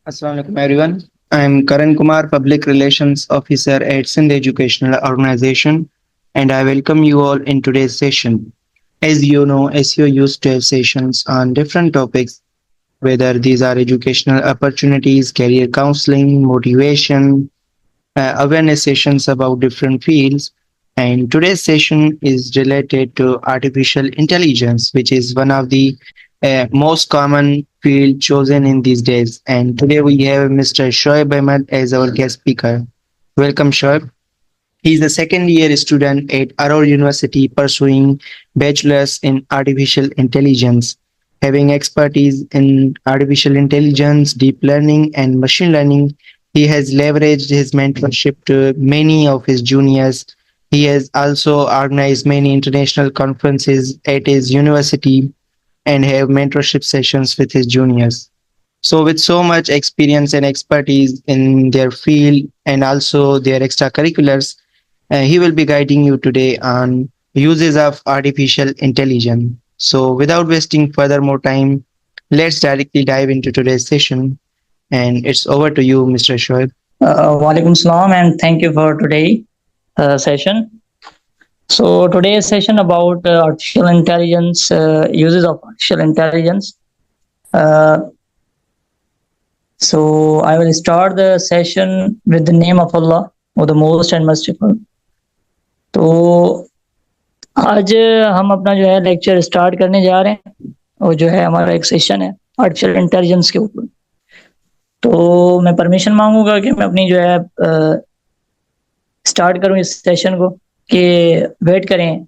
Assalamualaikum everyone. I'm Karan Kumar, Public Relations Officer at Sindh Educational Organization, and I welcome you all in today's session. As you know, SEO used to have sessions on different topics, whether these are educational opportunities, career counseling, motivation, awareness sessions about different fields. And today's session is related to artificial intelligence, which is one of the most common field chosen in these days. And today we have Mr. Shoaib Ahmed as our guest speaker. Welcome, Shoaib. He's a second year student at Aurora University pursuing bachelor's in artificial intelligence. Having expertise in artificial intelligence, deep learning, and machine learning, he has leveraged his mentorship to many of his juniors. He has also organized many international conferences at his university and have mentorship sessions with his juniors. So, with so much experience and expertise in their field and also their extracurriculars, he will be guiding you today on uses of artificial intelligence. So, without wasting further more time, let's directly dive into today's session. And it's over to you, Mr. Shoaib. Walaikum salam and thank you for today session. So today's session about artificial intelligence, uses of artificial intelligence. Uh, so I will start the session with the name of Allah, or the most and merciful. تو آج ہم اپنا جو ہے lecture start کرنے جا رہے ہیں اور جو ہے ہمارا ایک سیشن ہے آرٹیفیشل انٹیلیجنس کے اوپر. تو میں پرمیشن مانگوں گا کہ میں اپنی جو ہے اسٹارٹ کروں اس سیشن کو, کہ ویٹ کریں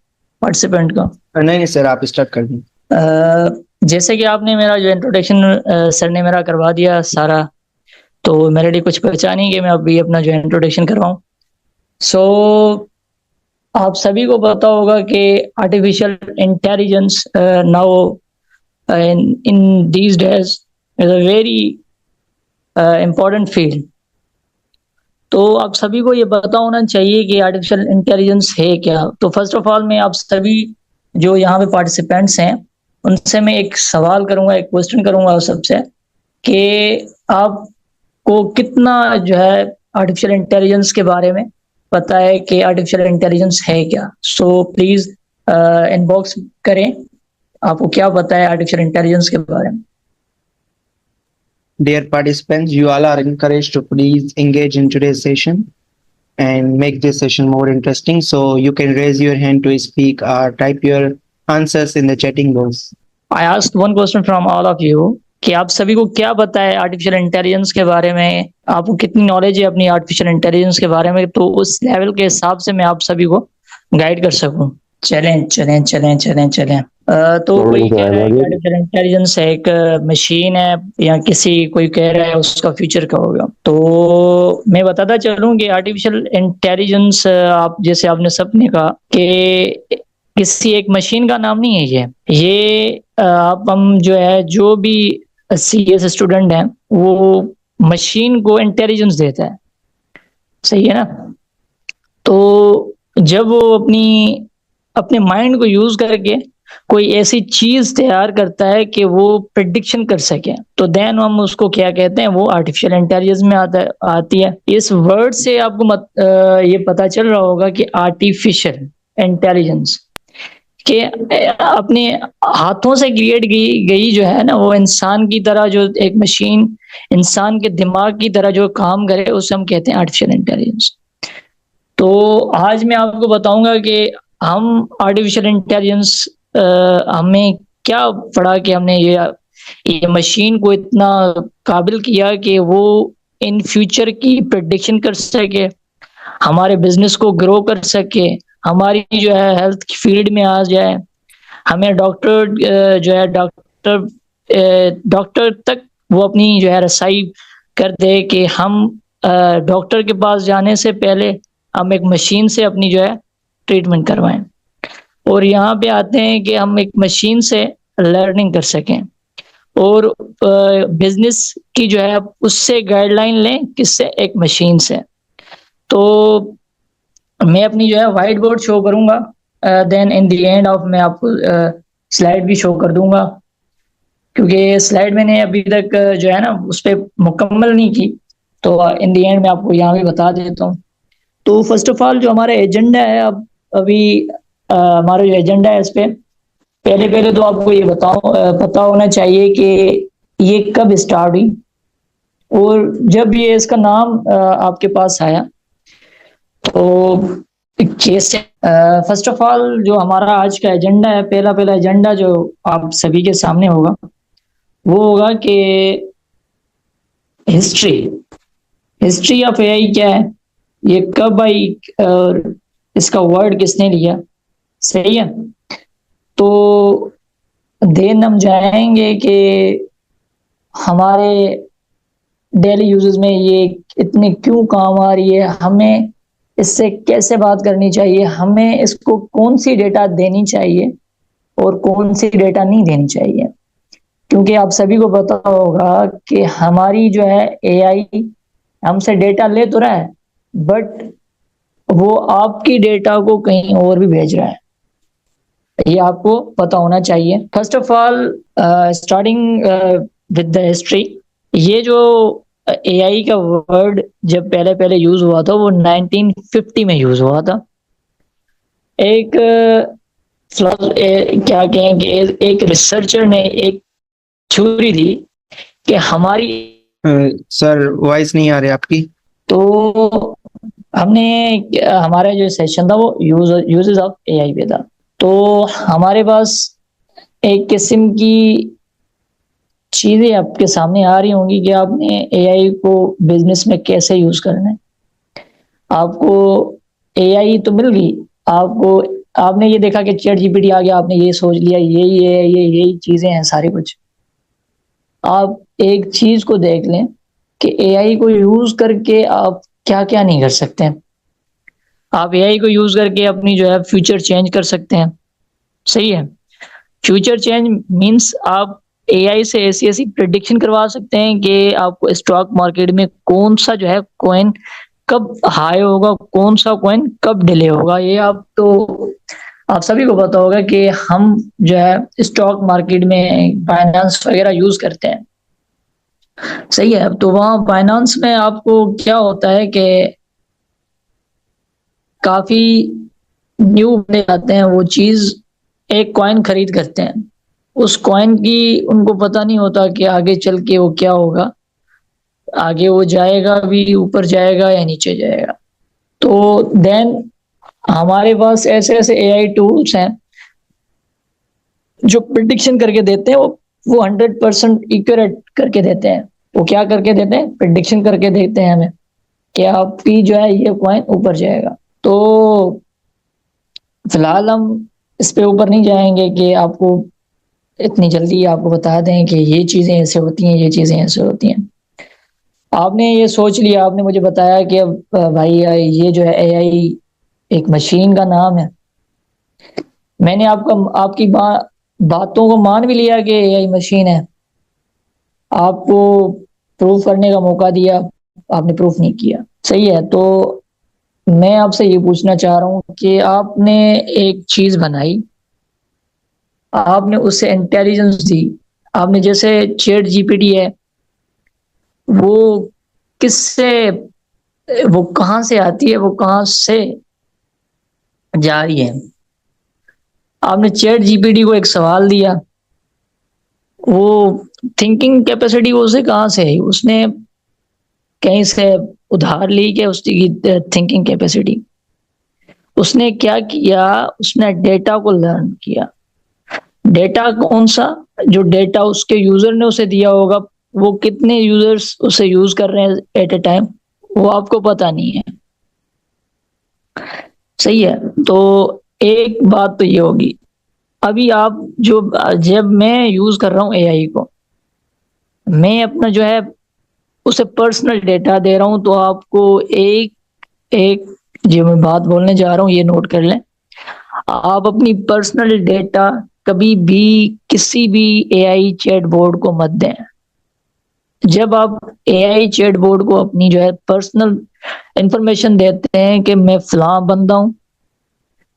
پارٹیسپینٹ کا. نہیں سر, آپ اسٹارٹ کر دیں. جیسے کہ آپ نے میرا جو انٹروڈکشن سر نے میرا کروا دیا سارا, تو میرے لیے کچھ بچا نہیں کہ میں ابھی اپنا جو انٹروڈکشن کرواؤں. سو آپ سبھی کو پتا ہوگا کہ artificial intelligence now in these days is a very important field. تو آپ سبھی کو یہ پتا ہونا چاہیے کہ آرٹیفیشیل انٹیلیجنس ہے کیا. تو فرسٹ آف آل میں آپ سبھی جو یہاں پہ پارٹیسپینٹس ہیں ان سے میں ایک سوال کروں گا, ایک کوشچن کروں گا سب سے, کہ آپ کو کتنا جو ہے آرٹیفیشیل انٹیلیجنس کے بارے میں پتا ہے کہ آرٹیفیشیل انٹیلیجنس ہے کیا. سو پلیز ان باکس کریں آپ کو کیا پتا ہے آرٹیفیشیل انٹیلیجنس کے بارے میں. Dear participants, you all are encouraged to please engage in today's session and make this session more interesting. So you can raise your hand to speak or type your answers in the chatting box. I asked one question from all of you کہ آپ سبھی کو کیا پتا ہے artificial intelligence کے بارے میں, آپ کو کتنی نالج ہے اپنی آرٹیفیشیل انٹیلیجنس کے بارے میں, تو اس لیول کے حساب سے میں آپ سبھی کو گائیڈ کر سکوں. چلیں چلیں چلیں چلیں چلیں. تو کوئی کہہ رہا ہے کہ آرٹیفیشیل انٹیلیجنس ایک مشین ہے, یا کوئی کہہ رہا ہے اس کا فیوچر کیا ہوگا. تو میں بتاتا چلوں کہ آرٹیفیشیل انٹیلیجنس, آپ جیسے آپ نے سب نے کہا کہ کسی ایک مشین کا نام نہیں ہے. یہ آپ ہم جو ہے جو بھی سی ایس اسٹوڈنٹ ہیں وہ مشین کو انٹیلیجنس دیتا ہے, صحیح ہے نا. تو جب وہ اپنے مائنڈ کو یوز کر کے کوئی ایسی چیز تیار کرتا ہے کہ وہ پریڈکشن کر سکے, تو دین ہم اس کو کیا کہتے ہیں, وہ آرٹیفیشیل انٹیلیجنس میں آتی ہے. اس ورڈ سے آپ کو یہ پتا چل رہا ہوگا کہ آرٹیفیشیل انٹیلیجنس کہ اپنے ہاتھوں سے کریٹ گئی جو ہے نا, وہ انسان کی طرح جو ایک مشین انسان کے دماغ کی طرح جو کام کرے, اسے ہم کہتے ہیں آرٹیفیشیل انٹیلیجنس. تو آج میں آپ کو بتاؤں گا کہ ہم آرٹیفیشیل انٹیلیجنس ہمیں کیا پڑھا کہ ہم نے یہ مشین کو اتنا قابل کیا کہ وہ ان فیوچر کی پریڈکشن کر سکے, ہمارے بزنس کو گرو کر سکے, ہماری جو ہے ہیلتھ کی فیلڈ میں آ جائے, ہمیں ڈاکٹر تک وہ اپنی جو ہے رسائی کر دے کہ ہم ڈاکٹر کے پاس جانے سے پہلے ہم ایک مشین سے اپنی جو ہے ٹریٹمنٹ کروائیں. اور یہاں پہ آتے ہیں کہ ہم ایک مشین سے لرننگ کر سکیں, اور بزنس کی جو ہے اس سے گائیڈ لائن لیں, کس سے, ایک مشین سے. تو میں اپنی جو ہے وائٹ بورڈ شو کروں گا, دین ان دی اینڈ آف میں آپ کو سلائڈ بھی شو کر دوں گا. کیونکہ سلائڈ میں نے ابھی تک جو ہے نا اس پہ مکمل نہیں کی، تو ان دی اینڈ میں آپ کو یہاں بھی بتا دیتا ہوں. تو فرسٹ آف آل جو ہمارا ایجنڈا ہے ابھی ہمارا جو ایجنڈا ہے اس پہ پہلے تو آپ کو یہ پتا ہونا چاہیے کہ یہ کب اسٹارٹ ہوئی، اور جب یہ اس کا نام آپ کے پاس آیا تو کیس. فرسٹ آف آل جو ہمارا آج کا ایجنڈا ہے، پہلا ایجنڈا جو آپ سبھی کے سامنے ہوگا وہ ہوگا کہ ہسٹری آف اے آئی کیا ہے، یہ کب آئی، اور اس کا ورڈ کس نے لیا. صحیح ہے. تو دین ہم جائیں گے کہ ہمارے ڈیلی یوزز میں یہ اتنے کیوں کام آ رہی ہے، ہمیں اس سے کیسے بات کرنی چاہیے، ہمیں اس کو کون سی ڈیٹا دینی چاہیے اور کون سی ڈیٹا نہیں دینی چاہیے. کیونکہ آپ سبھی کو پتا ہوگا کہ ہماری جو ہے اے آئی ہم سے ڈیٹا لے تو رہا ہے، بٹ وہ آپ کی ڈیٹا کو کہیں اور بھی بھیج رہا ہے. یہ آپ کو پتا ہونا چاہیے. First of all starting with the history, یہ جو اے آئی کا ورڈ جب پہلے یوز ہوا تھا وہ 1950 میں یوز ہوا تھا. ایک کیا کہیں کہ ایک ریسرچر نے ایک تھیوری دی کہ ہماری سر وائس نہیں آ رہی آپ کی. تو ہم نے ہمارا جو سیشن تھا وہ یوزز آف اے آئی پہ تھا. تو ہمارے پاس ایک قسم کی چیزیں آپ کے سامنے آ رہی ہوں گی کہ آپ نے اے آئی کو بزنس میں کیسے یوز کرنا ہے. آپ کو اے آئی تو مل گئی، آپ نے یہ دیکھا کہ چیٹ جی پی ٹی آ گیا، آپ نے یہ سوچ لیا یہی چیزیں ہیں ساری کچھ. آپ ایک چیز کو دیکھ لیں کہ اے آئی کو یوز کر کے آپ کیا کیا نہیں کر سکتے ہیں. آپ اے آئی کو یوز کر کے اپنی جو ہے فیوچر چینج کر سکتے ہیں. صحیح ہے. فیوچر چینج مینس آپ اے آئی سے ایسی پریڈکشن کروا سکتے ہیں کہ آپ کو اسٹاک مارکیٹ میں کون سا جو ہے کوئن کب ہائی ہوگا، کون سا کوئن کب ڈیلے ہوگا. یہ آپ سبھی کو پتا ہوگا کہ ہم جو ہے اسٹاک مارکیٹ میں فائنانس وغیرہ یوز کرتے ہیں. صحیح ہے. تو وہاں فائنانس میں آپ کو کیا ہوتا ہے کہ کافی نیو بندے آتے ہیں، وہ چیز ایک کوائن خرید کرتے ہیں، اس کوائن کی ان کو پتہ نہیں ہوتا کہ آگے چل کے وہ کیا ہوگا، آگے وہ جائے گا بھی، اوپر جائے گا یا نیچے جائے گا. تو دین ہمارے پاس ایسے اے آئی ٹولس ہیں جو پریڈکشن کر کے دیتے ہیں، وہ 100% ایکوریٹ کر کے دیتے ہیں. وہ کیا کر کے دیتے ہیں؟ پریڈکشن کر کے دیتے ہیں ہمیں کہ آپ کی جو ہے یہ کوائن اوپر جائے گا. تو فی الحال ہم اس پہ اوپر نہیں جائیں گے کہ آپ کو اتنی جلدی آپ کو بتا دیں کہ یہ چیزیں ایسے ہوتی ہیں، یہ چیزیں ایسے ہوتی ہیں. آپ نے یہ سوچ لیا، آپ نے مجھے بتایا کہ بھائی یہ جو ہے اے آئی ایک مشین کا نام ہے. میں نے آپ کی باتوں کو مان بھی لیا کہ اے آئی مشین ہے. آپ کو پروف کرنے کا موقع دیا، آپ نے پروف نہیں کیا. صحیح ہے. تو میں آپ سے یہ پوچھنا چاہ رہا ہوں کہ آپ نے ایک چیز بنائی، آپ نے اس سے انٹیلیجنس دی. آپ نے جیسے چیٹ جی پی ٹی ہے، وہ کس سے، وہ کہاں سے آتی ہے، وہ کہاں سے جا رہی ہے. آپ نے چیٹ جی پی ٹی کو ایک سوال دیا، وہ تھنکنگ کیپیسٹی اسے کہاں سے ہے؟ اس نے کہیں سے ادھار لی کہ اس کی تھنکنگ کیپیسٹی. اس نے کیا کیا؟ اس نے ڈیٹا کو لرن کیا. ڈیٹا کون سا؟ جو ڈیٹا اس کے یوزر نے اسے دیا ہوگا، وہ کتنے یوزرز اسے یوز کر رہے ہیں ایٹ اے ٹائم، وہ آپ کو پتا نہیں ہے. صحیح ہے. تو ایک بات تو یہ ہوگی، ابھی آپ جب میں یوز کر رہا ہوں اے آئی کو، میں اپنا جو ہے اسے پرسنل ڈیٹا دے رہا ہوں. تو آپ کو ایک جو میں بات بولنے جا رہا ہوں یہ نوٹ کر لیں. آپ اپنی پرسنل ڈیٹا کبھی بھی کسی بھی اے آئی چیٹ بورڈ کو مت دیں. جب آپ اے آئی چیٹ بورڈ کو اپنی جو ہے پرسنل انفارمیشن دیتے ہیں کہ میں فلاں بندہ ہوں،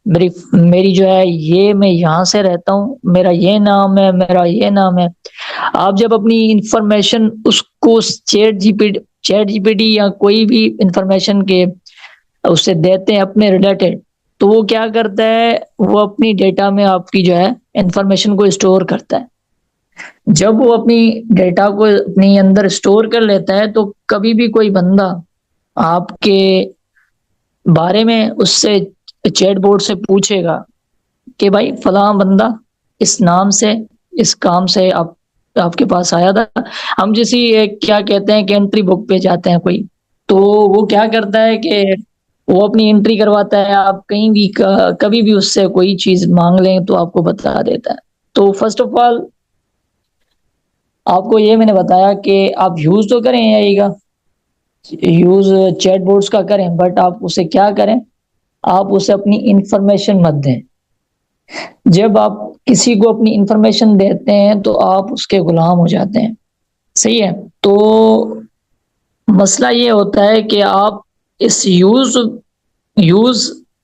میری جو ہے یہ، میں یہاں سے رہتا ہوں، میرا یہ نام ہے، میرا یہ نام ہے، آپ جب اپنی انفارمیشن اس کو چیٹ جی پی ٹی یا کوئی بھی انفارمیشن کے اس سے دیتے ہیں اپنے ریلیٹڈ، تو وہ کیا کرتا ہے، وہ اپنی ڈیٹا میں آپ کی جو ہے انفارمیشن کو اسٹور کرتا ہے۔ جب وہ اپنی ڈیٹا کو اپنی اندر اسٹور کر لیتا ہے تو کبھی بھی کوئی بندہ آپ کے بارے میں اس سے چیٹ بورڈ سے پوچھے گا کہ بھائی فلاں بندہ اس نام سے اس کام سے آپ کے پاس آیا تھا۔ ہم جیسی ایک کیا کہتے ہیں کہ انٹری بک پہ جاتے ہیں کوئی، تو وہ کیا کرتا ہے کہ وہ اپنی انٹری کرواتا ہے، آپ کہیں بھی کبھی بھی اس سے کوئی چیز مانگ لیں تو آپ کو بتا دیتا ہے۔ تو فرسٹ آف آل آپ کو یہ میں نے بتایا کہ آپ یوز تو کریں اے آئی کا، یوز چیٹ بورڈز کا کریں، بٹ آپ اسے کیا کریں، آپ اسے اپنی انفارمیشن مت دیں۔ جب آپ کسی کو اپنی انفارمیشن دیتے ہیں تو آپ اس کے غلام ہو جاتے ہیں، صحیح ہے؟ تو مسئلہ یہ ہوتا ہے کہ آپ اس یوز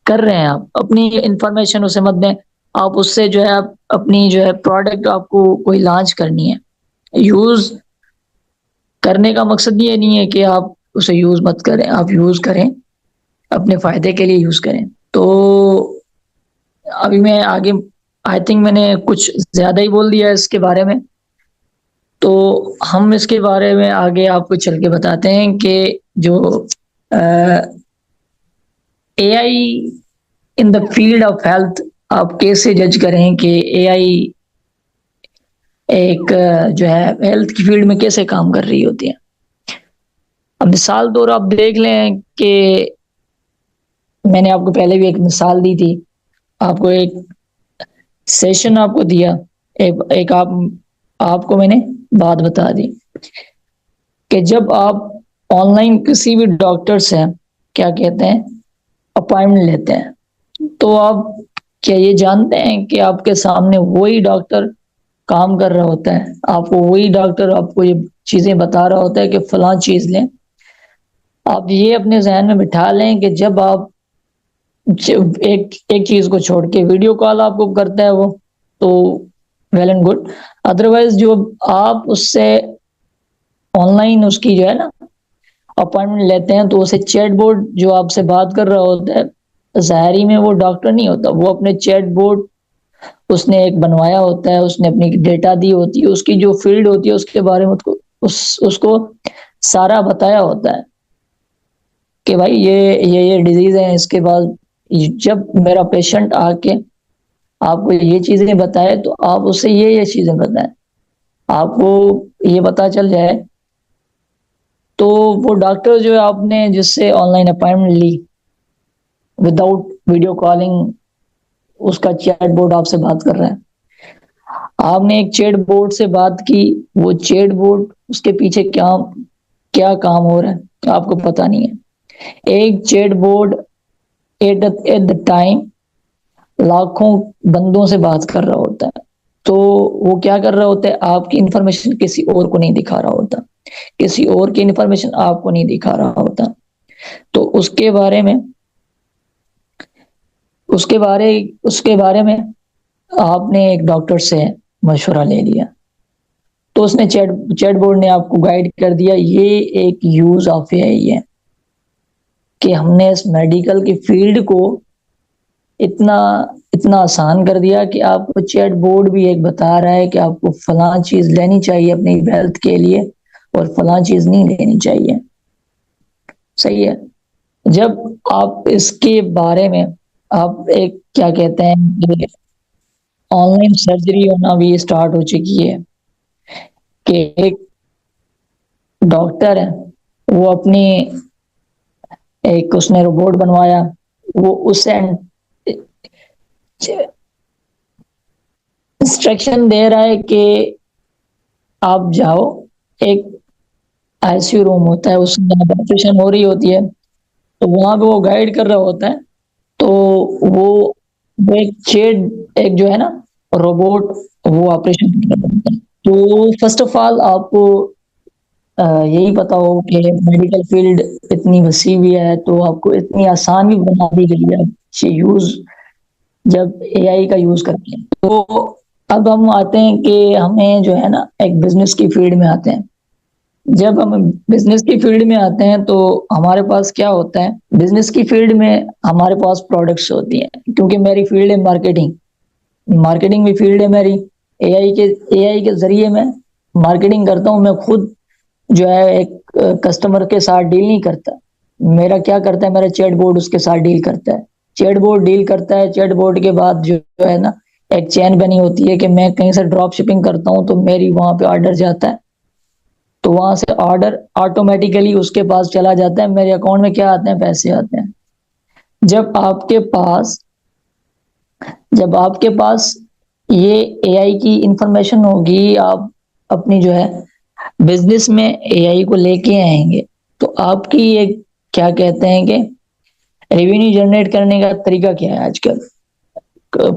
کر رہے ہیں، آپ اپنی انفارمیشن اسے مت دیں۔ آپ اس سے جو ہے اپنی جو ہے پروڈکٹ آپ کو کوئی لانچ کرنی ہے، یوز کرنے کا مقصد یہ نہیں ہے کہ آپ اسے یوز مت کریں، آپ یوز کریں، اپنے فائدے کے لیے یوز کریں۔ تو ابھی میں آگے آئی تھنک میں نے کچھ زیادہ ہی بول دیا ہے اس کے بارے میں، تو ہم اس کے بارے میں آگے آپ کو چل کے بتاتے ہیں کہ جو اے آئی ان دا فیلڈ آف ہیلتھ آپ کیسے جج کریں کہ اے آئی ایک جو ہے ہیلتھ کی فیلڈ میں کیسے کام کر رہی ہوتی ہے۔ اب مثال طور آپ دیکھ لیں کہ میں نے آپ کو پہلے بھی ایک مثال دی تھی، آپ کو ایک سیشن آپ کو دیا، ایک آپ کو میں نے بات بتا دی کہ جب آپ آن لائن کسی بھی ڈاکٹر سے کیا کہتے ہیں اپائنٹمنٹ لیتے ہیں، تو آپ کیا یہ جانتے ہیں کہ آپ کے سامنے وہی ڈاکٹر کام کر رہا ہوتا ہے، آپ کو وہی ڈاکٹر آپ کو یہ چیزیں بتا رہا ہوتا ہے کہ فلاں چیز لیں۔ آپ یہ اپنے ذہن میں بٹھا لیں کہ جب آپ ایک چیز کو چھوڑ کے ویڈیو کال آپ کو کرتا ہے وہ تو ویل اینڈ گڈ، ادروائز جو آپ اس سے آن لائن اس کی جو ہے نا اپائنٹمنٹ لیتے ہیں تو اسے چیٹ بورڈ جو آپ سے بات کر رہا ہوتا ہے ظاہری میں وہ ڈاکٹر نہیں ہوتا، وہ اپنے چیٹ بورڈ اس نے ایک بنوایا ہوتا ہے، اس نے اپنی ڈیٹا دی ہوتی ہے، اس کی جو فیلڈ ہوتی ہے اس کے بارے میں اس کو سارا بتایا ہوتا ہے کہ بھائی یہ ڈیزیز ہے، اس کے بعد جب میرا پیشنٹ آ کے آپ کو یہ چیزیں بتائے تو آپ اسے یہ چیزیں بتائیں، آپ کو یہ پتا چل جائے۔ تو وہ ڈاکٹر جو ہے آپ نے جس سے آن لائن اپائنٹمنٹ لی وداؤٹ ویڈیو کالنگ، اس کا چیٹ بورڈ آپ سے بات کر رہا ہے، آپ نے ایک چیٹ بورڈ سے بات کی، وہ چیٹ بورڈ اس کے پیچھے کیا کام ہو رہا ہے آپ کو پتا نہیں ہے۔ ایک chatbot at the time لاکھوں بندوں سے بات کر رہا ہوتا ہے، تو وہ کیا کر رہا ہوتا ہے، آپ کی انفارمیشن کسی اور کو نہیں دکھا رہا ہوتا، کسی اور کی انفارمیشن آپ کو نہیں دکھا رہا ہوتا۔ تو اس کے بارے میں آپ نے ایک ڈاکٹر سے مشورہ لے لیا، تو اس نے چیٹ بورڈ نے آپ کو گائیڈ کر دیا۔ یہ ایک یوز آف اے آئی ہے کہ ہم نے اس میڈیکل کی فیلڈ کو اتنا آسان کر دیا کہ آپ کو چیٹ بورڈ بھی ایک بتا رہا ہے کہ آپ کو فلاں چیز لینی چاہیے اپنی ہیلتھ کے لیے اور فلاں چیز نہیں لینی چاہیے، صحیح ہے؟ جب آپ اس کے بارے میں آپ ایک کیا کہتے ہیں آن لائن سرجری ہونا بھی اسٹارٹ ہو چکی ہے کہ ایک ڈاکٹر ہے وہ اپنی ایک اس نے روبوٹ بنوایا، وہ اسے انسٹرکشن دے رہا ہے کہ آپ جاؤ، ایک آئی سی یو روم ہوتا ہے، اس میں آپریشن ہو رہی ہوتی ہے، تو وہاں پہ وہ گائیڈ کر رہا ہوتا ہے، تو وہ ایک جو ہے نا روبوٹ وہ آپریشن کر رہا ہوتا ہے۔ تو فرسٹ آف آل آپ کو یہی پتا ہو کہ میڈیکل فیلڈ اتنی وسیع بھی ہے، تو آپ کو اتنی آسان بھی بنا دی گئی ہے یوز جب اے آئی کا یوز کرتے ہیں۔ تو اب ہم آتے ہیں کہ ہمیں جو ہے نا ایک بزنس کی فیلڈ میں آتے ہیں. جب ہم بزنس کی فیلڈ میں آتے ہیں تو ہمارے پاس کیا ہوتا ہے, بزنس کی فیلڈ میں ہمارے پاس پروڈکٹس ہوتی ہیں, کیونکہ میری فیلڈ ہے مارکیٹنگ. مارکیٹنگ بھی فیلڈ ہے میری. اے آئی کے ذریعے میں مارکیٹنگ کرتا ہوں. میں خود جو ہے ایک کسٹمر کے ساتھ ڈیل نہیں کرتا. میرا کیا کرتا ہے, میرا چیٹ بورڈ اس کے ساتھ ڈیل کرتا ہے. چیٹ بورڈ ڈیل کرتا ہے. چیٹ بورڈ کے بعد جو ہے نا ایک چین بنی ہوتی ہے کہ میں کہیں سے ڈراپ شپنگ کرتا ہوں تو میری وہاں پہ آرڈر جاتا ہے, تو وہاں سے آرڈر آٹومیٹیکلی اس کے پاس چلا جاتا ہے. میرے اکاؤنٹ میں کیا آتے ہیں, پیسے آتے ہیں. جب آپ کے پاس یہ اے آئی کی انفارمیشن ہوگی, آپ اپنی جو ہے بزنس میں اے آئی کو لے کے آئیں گے, تو آپ کی ایک کیا کہتے ہیں کہ ریونیو جنریٹ کرنے کا طریقہ کیا ہے. آج کل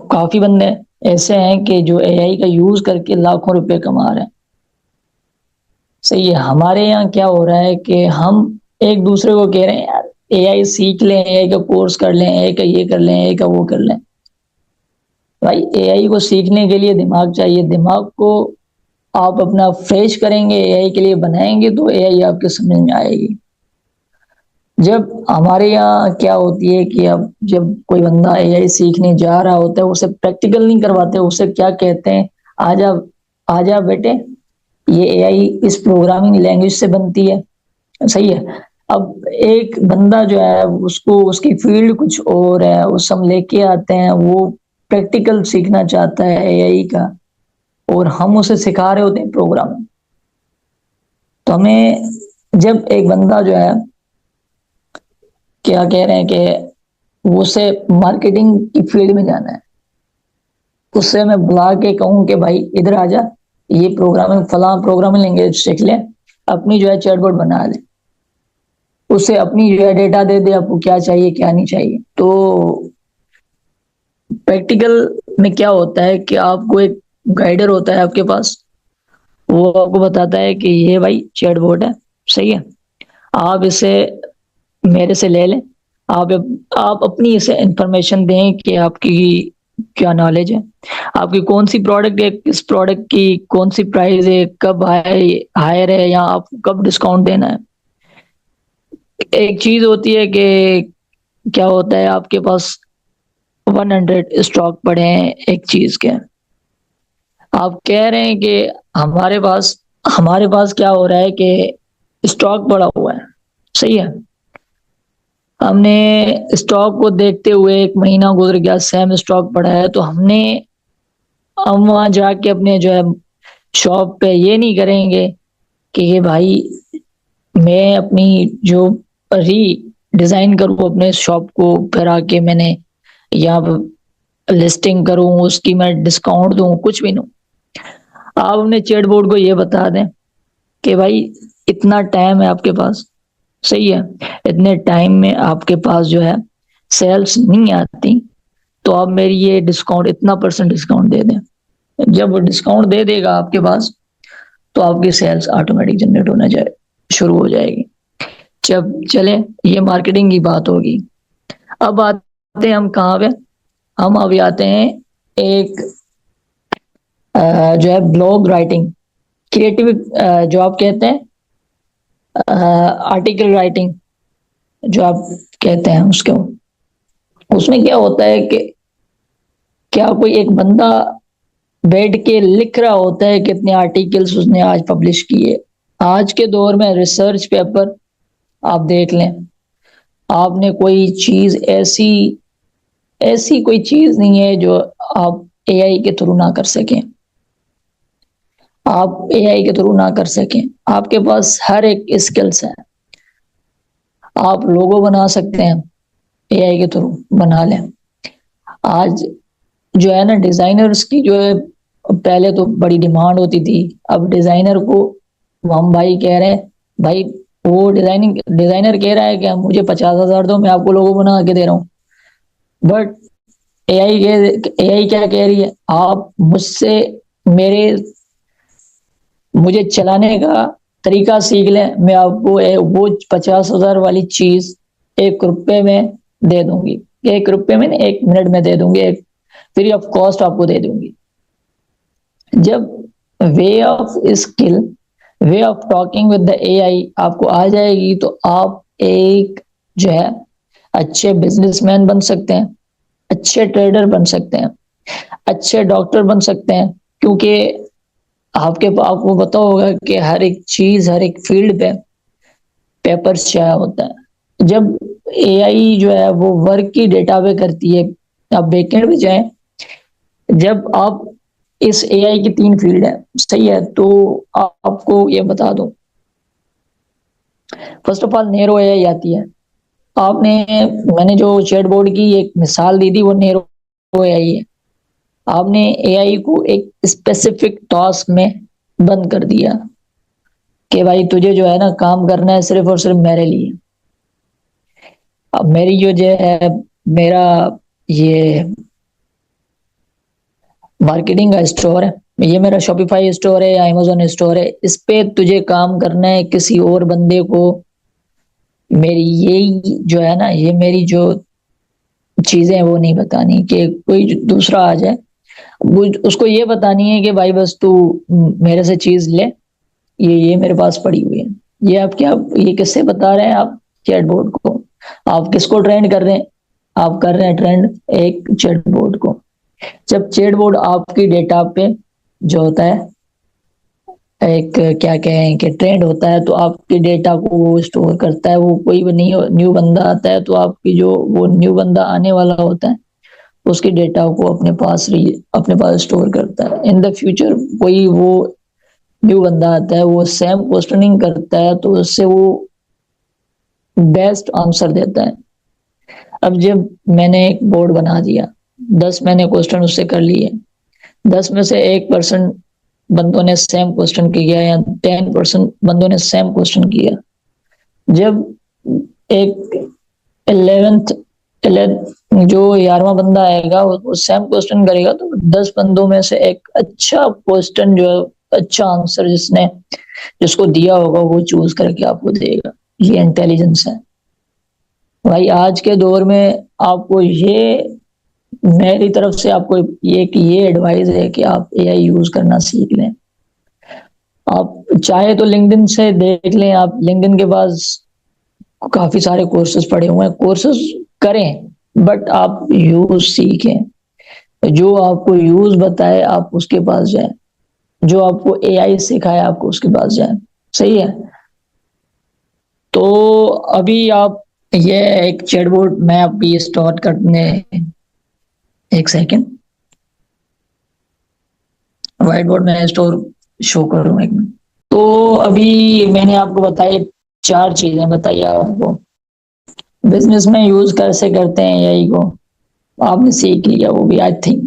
کافی بندے ایسے ہیں کہ جو اے آئی کا یوز کر کے لاکھوں روپے کما رہے ہیں. صحیح ہے. ہمارے یہاں کیا ہو رہا ہے کہ ہم ایک دوسرے کو کہہ رہے ہیں یار اے آئی سیکھ لیں, اے آئی کا کورس کر لیں, اے آئی کا یہ کر لیں, اے آئی کا وہ کر لیں. بھائی اے آئی کو سیکھنے کے لیے دماغ چاہیے. دماغ کو آپ اپنا فریش کریں گے, اے آئی کے لیے بنائیں گے, تو اے آئی آپ کے سمجھ میں آئے گی. جب ہمارے یہاں کیا ہوتی ہے کہ اب جب کوئی بندہ اے آئی سیکھنے جا رہا ہوتا ہے, اسے پریکٹیکل نہیں کرواتے, اسے کیا کہتے ہیں, آجا بیٹے, یہ اے آئی اس پروگرامنگ لینگویج سے بنتی ہے. صحیح ہے. اب ایک بندہ جو ہے اس کو اس کی فیلڈ کچھ اور ہے, اس ہم لے کے آتے ہیں, وہ پریکٹیکل سیکھنا چاہتا ہے اے آئی کا, اور ہم اسے سکھا رہے ہوتے ہیں پروگرام. تو ہمیں جب ایک بندہ جو ہے کیا کہہ رہے ہیں کہ اسے مارکیٹنگ کی فیلڈ میں جانا ہے, اس سے میں بلا کے کہوں کہ بھائی ادھر آ جا, یہ پروگرامنگ فلاں پروگرامنگ لینگویج سیکھ لے, اپنی جو ہے چیٹ بورڈ بنا لے, اسے اپنی جو ہے ڈیٹا دے دے, آپ کو کیا چاہیے کیا نہیں چاہیے. تو پریکٹیکل میں کیا ہوتا ہے کہ آپ کو ایک گائیڈر ہوتا ہے آپ کے پاس, وہ آپ کو بتاتا ہے کہ یہ بھائی چیٹ بورڈ ہے. صحیح ہے. آپ اسے میرے سے لے لیں. آپ اپنی اسے انفارمیشن دیں کہ آپ کی کیا نالج ہے, آپ کی کون سی پروڈکٹ ہے, کس پروڈکٹ کی کون سی پرائز ہے, کب ہائر ہے, یا آپ کو کب ڈسکاؤنٹ دینا ہے. ایک چیز ہوتی ہے کہ کیا ہوتا ہے آپ کے پاس 100 اسٹاک پڑے ہیں ایک چیز کے, آپ کہہ رہے ہیں کہ ہمارے پاس کیا ہو رہا ہے کہ اسٹاک پڑا ہوا ہے. صحیح ہے. ہم نے اسٹاک کو دیکھتے ہوئے ایک مہینہ گزر گیا, سیم اسٹاک پڑا ہے, تو ہم وہاں جا کے اپنے جو ہے شاپ پہ یہ نہیں کریں گے کہ یہ بھائی میں اپنی جو ری ڈیزائن کروں اپنے شاپ کو, پھر آ کے میں نے یا لسٹنگ کروں, اس کی میں ڈسکاؤنٹ دوں, کچھ بھی دوں. آپ اپنے چیٹ بورڈ کو یہ بتا دیں کہ بھائی اتنا ٹائم ہے آپ کے پاس. صحیح ہے. اتنے ٹائم میں آپ کے پاس جو ہے سیلس نہیں آتی, تو آپ میری یہ ڈسکاؤنٹ اتنا % ڈسکاؤنٹ دے دیں. جب وہ ڈسکاؤنٹ دے دے گا آپ کے پاس, تو آپ کی سیلس آٹومیٹک جنریٹ ہونا شروع ہو جائے گی. جب چلے یہ مارکیٹنگ کی بات ہوگی. اب آتے ہیں ہم کہاں پہ, ہم ابھی آتے ہیں ایک جو ہے بلاگ رائٹنگ, کریٹو جو آپ کہتے ہیں آرٹیکل رائٹنگ جو آپ کہتے ہیں, اس میں کیا ہوتا ہے کہ کیا کوئی ایک بندہ بیٹھ کے لکھ رہا ہوتا ہے کتنے آرٹیکلز اس نے آج پبلش کیے. آج کے دور میں ریسرچ پیپر آپ دیکھ لیں, آپ نے کوئی چیز ایسی کوئی چیز نہیں ہے جو آپ اے آئی کے تھرو نہ کر سکیں. آپ اے آئی کے تھرو نہ کر سکیں. آپ کے پاس ہر ایک اسکلس ہے. آپ لوگو بنا سکتے ہیں, اے آئی کے تھرو بنا لیں. آج جو ہے نا ڈیزائنرز کی جو ہے, پہلے تو بڑی ڈیمانڈ ہوتی تھی, اب ڈیزائنر کو ہم بھائی کہہ رہے ہیں, بھائی وہ ڈیزائنر کہہ رہا ہے کہ مجھے 50,000 دو, میں آپ کو لوگو بنا کے دے رہا ہوں. بٹ اے آئی کیا کہہ رہی ہے, آپ مجھے چلانے کا طریقہ سیکھ لیں, میں آپ کو وہ 50,000 والی چیز 1 روپے میں دے دوں گی. 1 روپے میں 1 منٹ میں دے دوں گی, فری آف کاسٹ آپ کو دے دوں گی. جب way of skill, way of talking with the A I آپ کو آ جائے گی تو آپ ایک جو ہے اچھے بزنس مین بن سکتے ہیں، اچھے ٹریڈر بن سکتے ہیں، اچھے ڈاکٹر بن سکتے ہیں، کیونکہ آپ کو پتا ہوگا کہ ہر ایک چیز، ہر ایک فیلڈ پہ پیپرز چاہا ہوتا ہے۔ جب اے آئی جو ہے وہ ورک کی ڈیٹا پہ کرتی ہے، آپ بیکینڈ پہ جائیں، جب آپ اس اے آئی کی 3 فیلڈ ہے، صحیح ہے، تو آپ کو یہ بتا دوں، فرسٹ آف آل نیرو اے آئی آتی ہے۔ آپ نے، میں نے جو چیٹ بورڈ کی ایک مثال دی تھی وہ نیرو اے آئی ہے۔ آپ نے اے آئی کو ایک اسپیسیفک ٹاسک میں بند کر دیا کہ بھائی تجھے جو ہے نا کام کرنا ہے صرف اور صرف میرے لیے۔ اب میری جو ہے میرا یہ مارکیٹنگ کا اسٹور ہے، یہ میرا شاپیفائی اسٹور ہے یا امیزون اسٹور ہے، اس پہ تجھے کام کرنا ہے، کسی اور بندے کو میری یہی جو ہے نا، یہ میری جو چیزیں وہ نہیں بتانی کہ کوئی دوسرا آ جائے، اس کو یہ بتانی ہے کہ بھائی بس تو میرے سے چیز لے، یہ میرے پاس پڑی ہوئی ہے۔ یہ آپ کیا، یہ کس سے بتا رہے ہیں آپ؟ چیٹ بورڈ کو۔ آپ کس کو ٹرینڈ کر رہے ہیں؟ آپ کر رہے ہیں ٹرینڈ ایک چیٹ بورڈ کو۔ جب چیٹ بورڈ آپ کی ڈیٹا پہ جو ہوتا ہے ایک کیا کہیں کہ ٹرینڈ ہوتا ہے، تو آپ کے ڈیٹا کو وہ اسٹور کرتا ہے۔ وہ کوئی نیو بندہ آتا ہے تو آپ کی جو وہ نیو بندہ آنے والا ہوتا ہے اس کے ڈیٹا کو اپنے پاس اسٹور کرتا ہے۔ ان دا فیوچر کوئی وہ نیو بندہ آتا ہے، وہ سیم کوسچننگ کرتا ہے تو اس سے وہ بیسٹ آنسر دیتا ہے۔ اب جب میں نے ایک بورڈ بنا دیا، 10 میں نے کوسچن اس سے کر لیے، 10 میں سے 1% بندوں نے سیم کوسچن کیا یا 10% بندوں نے سیم کوسچن کیا، جب ایک 11th جو 11واں بندہ آئے گا وہ سیم کوسچن کرے گا تو 10 بندوں میں سے ایک اچھا کوسچن جو اچھا آنسر جس کو دیا ہوگا وہ چوز کر کے آپ کو دے گا۔ یہ انٹیلیجنس ہے بھائی۔ آج کے دور میں آپ کو یہ، میری طرف سے آپ کو یہ ایڈوائز ہے کہ آپ اے آئی یوز کرنا سیکھ لیں۔ آپ چاہے تو لنکڈن سے دیکھ لیں، آپ لنکڈن کے پاس کافی سارے کورسز پڑے ہوئے ہیں، کورسز کریں، بٹ آپ یوز سیکھیں۔ جو آپ کو یوز بتائے آپ اس کے پاس جائیں، جو آپ کو اے آئی سکھائے آپ کو اس کے پاس جائیں، صحیح ہے۔ تو ابھی آپ یہ ایک چیٹ بورڈ میں ابھی اسٹارٹ کرنے، ایک سیکنڈ، وائٹ بورڈ میں اسٹور شو کروں ایک منٹ۔ تو ابھی میں نے آپ کو بتائی 4 چیزیں بتائی آپ کو، بزنس میں یوز کیسے کرتے ہیں اے آئی کو، آپ نے سیکھ لیا وہ بھی آئی تھنک۔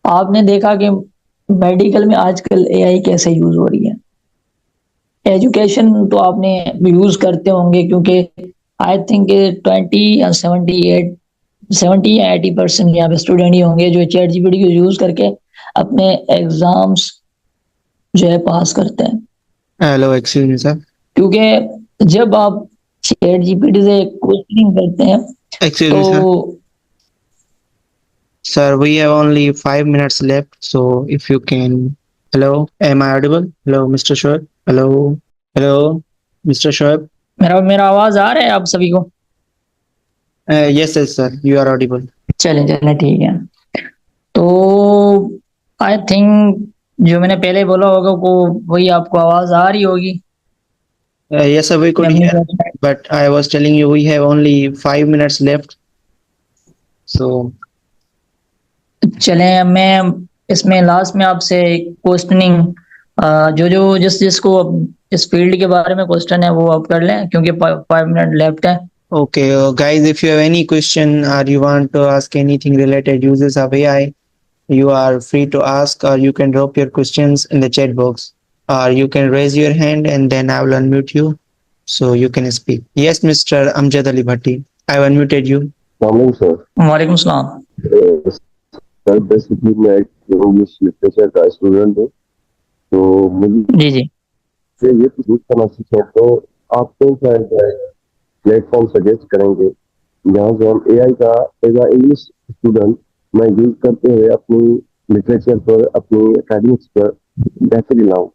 آپ نے دیکھا کہ میڈیکل میں آج کل اے آئی کیسے یوز ہو رہی ہے۔ ایجوکیشن تو آپ نے یوز کرتے ہوں گے، کیونکہ آئی تھنک 20 یا 70% یہاں پہ اسٹوڈنٹ ہی ہوں گے جو چیٹ جی پی ٹی کو یوز کر کے اپنے ایگزامس جو ہے پاس کرتے ہیں۔ Hello, excuse me, sir. کیونکہ جب آپ چیٹ جی پی ٹی سے کوشچننگ کرتے ہیں Excuse تو me, sir. Sir, we have only 5 minutes left. So if you can, hello, am I audible? Hello, Mr. Shoaib. Hello, hello, Mr. Shoaib. میرا آواز آ رہا ہے آپ سبھی کو؟ Yes, yes, sir. You are audible. چلیں ٹھیک ہے۔ تو آئی تھنک جو میں نے پہلے بولا ہوگا وہ وہی آپ کو آواز آ رہی ہوگی۔ Yes, sir, we could میں hear. But I was telling you we have only 5 minutes left. So چلیں میں اس میں لاسٹ میں آپ سے کوسچننگ جس کو اس فیلڈ کے بارے میں کوسچن ہے وہ آپ کر لیں، کیونکہ 5 منٹ لیفٹ ہے۔ okay, guys, if you have any question or you want to ask anything related uses of AI, you are free to ask, or you can drop your questions in the chat box, or you can raise your hand and then I will unmute you so you can speak. Yes, Mr. Amjad Ali Bhatti, I have unmuted you. Morning, sir. وعلیکم السلام۔ Sir basically میں ایک English literature کا student ہوں، تو مجھے جی یہ پوچھنا سیکھیں تو آپ کون سا پلیٹ فارم سجیسٹ کریں گے جہاں سے ہم اے آئی کا ایز اے انگلش اسٹوڈنٹ میں یوز کرتے ہوئے اپنی لٹریچر پر اپنی اکیڈمکس پر بہتری لاؤں،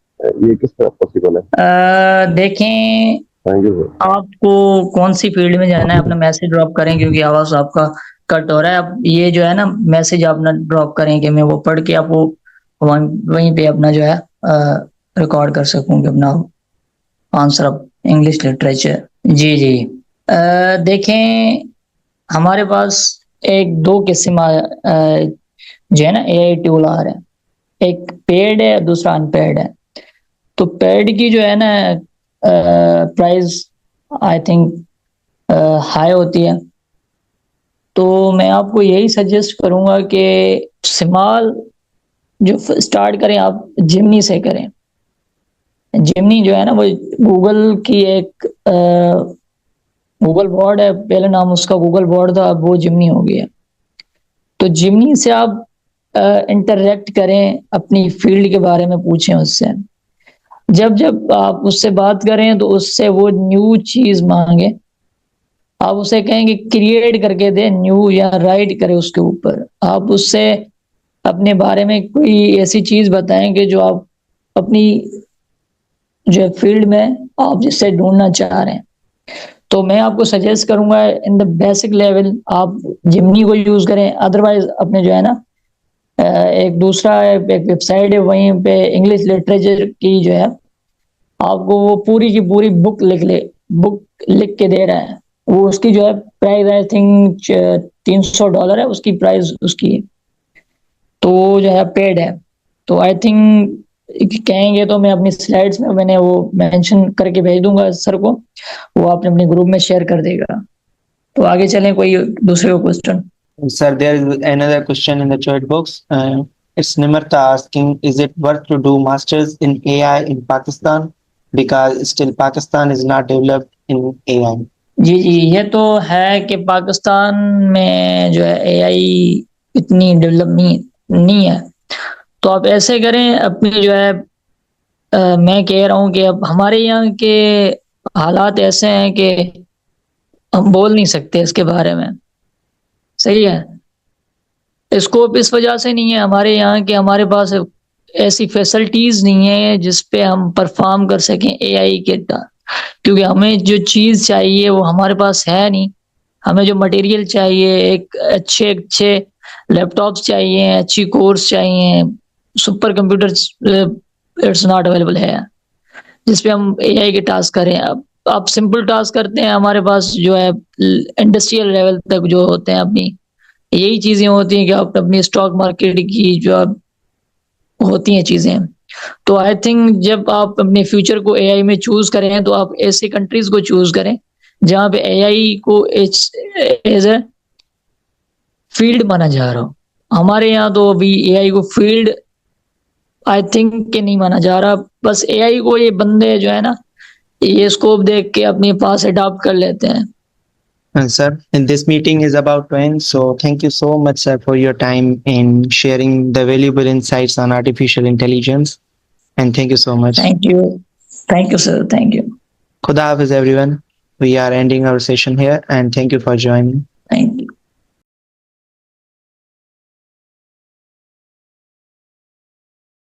یہ کس طرح پاسبل ہے؟ دیکھیں تھینک یو سر. آپ کو کون سی فیلڈ میں جانا ہے، اپنا میسج ڈراپ کریں کیونکہ آواز آپ کا کٹ ہو رہا ہے. اب یہ جو ہے نا میسج آپ نہ ڈراپ کریں کہ میں وہ پڑھ کے آپ کو وہیں پہ اپنا جو ہے ریکارڈ کر سکوں کہ اپنا آنسر آف انگلش لٹریچر. جی جی دیکھیں ہمارے پاس ایک دو قسم جو ہے نا اے آئی ٹول آ رہے ہیں، ایک پیڈ ہے دوسرا ان پیڈ ہے. تو پیڈ کی جو ہے نا پرائز آئی تھنک ہائی ہوتی ہے. تو میں آپ کو یہی سجیسٹ کروں گا کہ سمال جو اسٹارٹ کریں آپ جمنی سے کریں. جمنی جو ہے نا وہ گوگل کی ایک گوگل بورڈ ہے، پہلے نام اس کا گوگل بورڈ تھا، اب وہ جمنی ہو گیا. تو جمنی سے آپ انٹریکٹ کریں، اپنی فیلڈ کے بارے میں پوچھیں اس سے. جب آپ اس سے بات کریں تو اس سے وہ نیو چیز مانگے، آپ اسے کہیں کہ کریٹ کر کے دے نیو یا رائٹ کرے اس کے اوپر. آپ اس سے اپنے بارے میں کوئی ایسی چیز بتائیں کہ جو آپ اپنی جو فیلڈ میں آپ جس سے ڈھونڈنا چاہ رہے ہیں. تو میں آپ کو سجیسٹ کروں گا ان دا بیسک لیول آپ جمنی کو یوز کریں. ادروائز اپنے جو ہے نا ایک دوسرا ایک ویب سائٹ ہے، وہیں پہ انگلش لٹریچر کی جو ہے آپ کو وہ پوری کی پوری بک لکھ کے دے رہا ہے. وہ اس کی جو ہے پرائز آئی تھنک $300 ہے اس کی پرائز اس کی. تو وہ جو ہے پیڈ ہے. تو آئی تھنک کہیں گے تو میں اپنی سلائڈس میں نے وہ مینشن کر کے بھیج دوں گا سر کو، وہ آپ نے اپنے گروپ میں شیئر کر دے گا. تو آگے چلیں کوئی دوسرے کو question. Sir, there is another question in the chat box. It's Nimarta asking, is it worth to do masters in AI in Pakistan? Because still Pakistan is not developed in AI. جی یہ تو ہے کہ پاکستان میں جو ہے اے آئی اتنی develop نہیں ہے. تو آپ ایسے کریں اپنی جو ہے میں کہہ رہا ہوں کہ اب ہمارے یہاں کے حالات ایسے ہیں کہ ہم بول نہیں سکتے اس کے بارے میں. صحیح ہے، اسکوپ اس وجہ سے نہیں ہے ہمارے یہاں کہ ہمارے پاس ایسی فیسلٹیز نہیں ہے جس پہ ہم پرفارم کر سکیں اے آئی کے، کیونکہ ہمیں جو چیز چاہیے وہ ہمارے پاس ہے نہیں. ہمیں جو مٹیریل چاہیے ایک اچھے لیپ ٹاپس چاہیے، اچھی کورس چاہیے، super computer it's not available ہے جس پہ ہم اے آئی کے ٹاسک کریں. اب آپ سمپل ٹاسک کرتے ہیں، ہمارے پاس جو ہے انڈسٹریل لیول تک جو ہوتے ہیں اپنی یہی چیزیں ہوتی ہیں کہ آپ اپنی اسٹاک مارکیٹ کی جو ہوتی ہیں چیزیں. تو آئی تھنک جب آپ اپنے فیوچر کو اے آئی میں چوز کریں تو آپ ایسی کنٹریز کو چوز کریں جہاں پہ اے آئی کو ایز اے فیلڈ مانا جا رہا ہو. ہمارے یہاں تو ابھی اے آئی کو فیلڈ آئی تھنک کہ نہیں مانا جا رہا. بس اے آئی کو یہ بندے جو ہے نا یہ اسکوپ دیکھ کے اپنے پاس اڈاپٹ کر لیتے ہیں. Sir, and this meeting is about to end. So thank you so much, sir, for your time in sharing the valuable insights on artificial intelligence. And thank you so much. Thank you sir, thank you. Khuda Hafiz everyone. We are ending our session here and thank you for joining. Thank you.